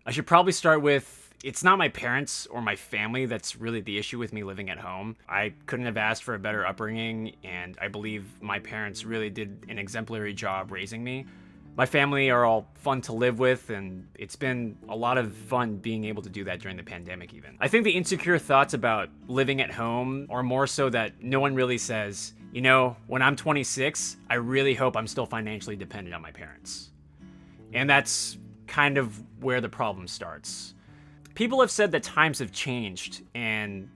I should probably start with it's not my parents or my family that's really the issue with me living at home. I couldn't have asked for a better upbringing, and I believe my parents really did an exemplary job raising me. My family are all fun to live with, and it's been a lot of fun being able to do that during the pandemic, even. I think the insecure thoughts about living at home are more so that no one really says, when I'm 26, I really hope I'm still financially dependent on my parents. And that's kind of where the problem starts. People have said that times have changed, and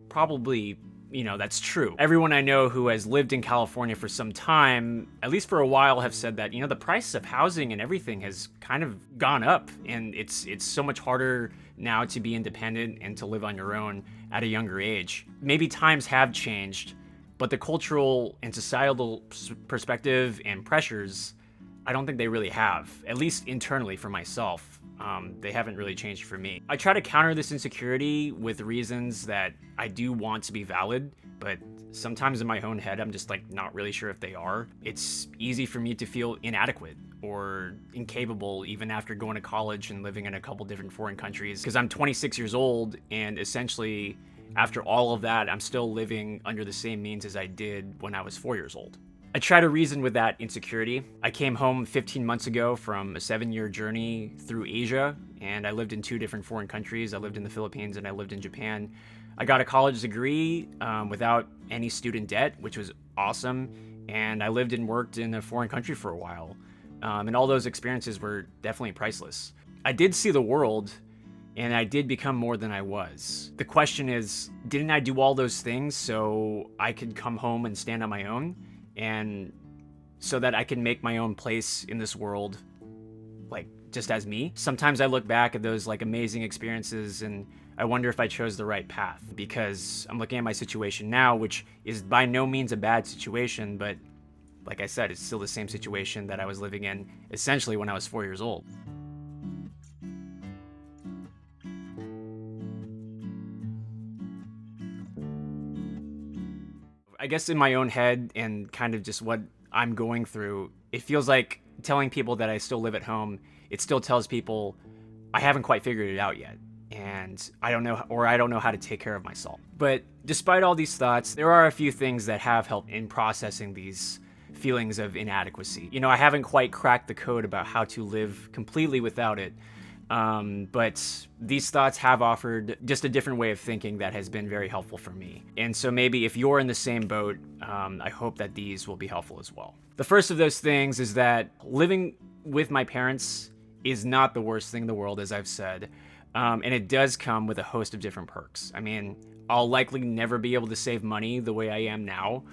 probably, that's true. Everyone I know who has lived in California for some time, at least for a while, have said that, the price of housing and everything has kind of gone up, and it's so much harder now to be independent and to live on your own at a younger age. Maybe times have changed, but the cultural and societal perspective and pressures, I don't think they really have, at least internally for myself. They haven't really changed for me. I try to counter this insecurity with reasons that I do want to be valid, but sometimes in my own head, I'm just not really sure if they are. It's easy for me to feel inadequate or incapable even after going to college and living in a couple different foreign countries, because I'm 26 years old, and essentially after all of that, I'm still living under the same means as I did when I was 4 years old. I try to reason with that insecurity. I came home 15 months ago from a 7-year journey through Asia, and I lived in 2 different foreign countries. I lived in the Philippines and I lived in Japan. I got a college degree without any student debt, which was awesome, and I lived and worked in a foreign country for a while. And all those experiences were definitely priceless. I did see the world, and I did become more than I was. The question is, didn't I do all those things so I could come home and stand on my own? And so that I can make my own place in this world, just as me. Sometimes I look back at those amazing experiences and I wonder if I chose the right path, because I'm looking at my situation now, which is by no means a bad situation, but like I said, it's still the same situation that I was living in essentially when I was 4 years old. I guess in my own head and kind of just what I'm going through, it feels like telling people that I still live at home, it still tells people I haven't quite figured it out yet. And I don't know how to take care of myself. But despite all these thoughts, there are a few things that have helped in processing these feelings of inadequacy. I haven't quite cracked the code about how to live completely without it. But these thoughts have offered just a different way of thinking that has been very helpful for me. And so maybe if you're in the same boat, I hope that these will be helpful as well. The first of those things is that living with my parents is not the worst thing in the world, as I've said. And it does come with a host of different perks. I mean, I'll likely never be able to save money the way I am now.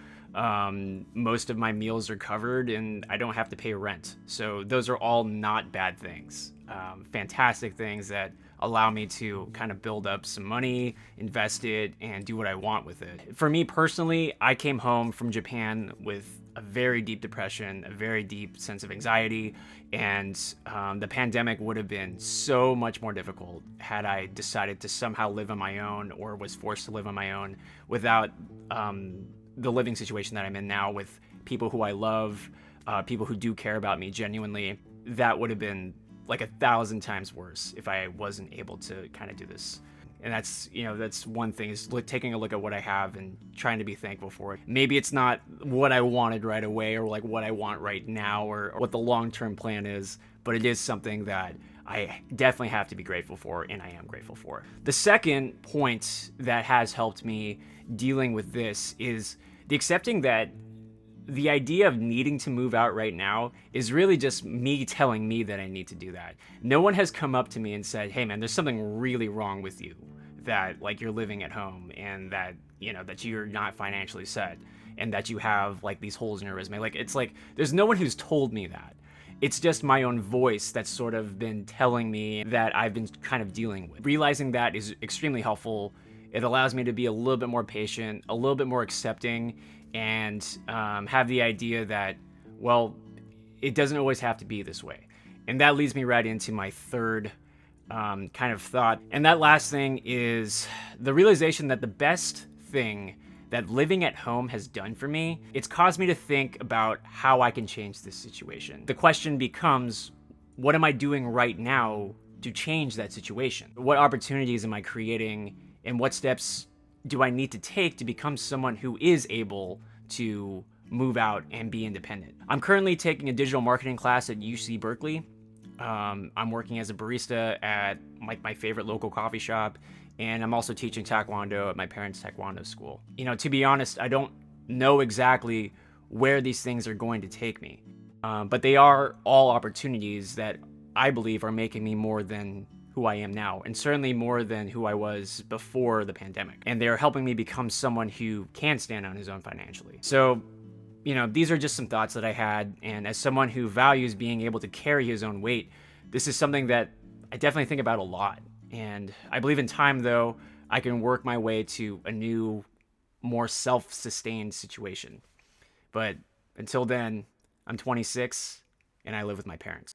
Most of my meals are covered and I don't have to pay rent. So those are all not bad things. Fantastic things that allow me to kind of build up some money, invest it, and do what I want with it. For me personally, I came home from Japan with a very deep depression, a very deep sense of anxiety, and the pandemic would have been so much more difficult had I decided to somehow live on my own or was forced to live on my own without the living situation that I'm in now with people who I love, people who do care about me genuinely. That would have been 1,000 times worse if I wasn't able to kind of do this. And that's one thing, is taking a look at what I have and trying to be thankful for it. Maybe it's not what I wanted right away or what I want right now or what the long-term plan is, but it is something that I definitely have to be grateful for, and I am grateful for. The second point that has helped me dealing with this is the accepting that the idea of needing to move out right now is really just me telling me that I need to do that. No one has come up to me and said, hey man, there's something really wrong with you, that you're living at home and that, that you're not financially set and that you have these holes in your resume. There's no one who's told me that. It's just my own voice that's sort of been telling me that I've been kind of dealing with. Realizing that is extremely helpful. It allows me to be a little bit more patient, a little bit more accepting, and have the idea that, well, it doesn't always have to be this way. And that leads me right into my third kind of thought. And that last thing is the realization that the best thing that living at home has done for me, it's caused me to think about how I can change this situation. The question becomes, what am I doing right now to change that situation? What opportunities am I creating, and what steps do I need to take to become someone who is able to move out and be independent? I'm currently taking a digital marketing class at UC Berkeley. I'm working as a barista at my favorite local coffee shop, and I'm also teaching Taekwondo at my parents' Taekwondo school. To be honest, I don't know exactly where these things are going to take me, but they are all opportunities that I believe are making me more than who I am now, and certainly more than who I was before the pandemic. And they're helping me become someone who can stand on his own financially. So, these are just some thoughts that I had. And as someone who values being able to carry his own weight, this is something that I definitely think about a lot. And I believe in time, though, I can work my way to a new, more self-sustained situation. But until then, I'm 26 and I live with my parents.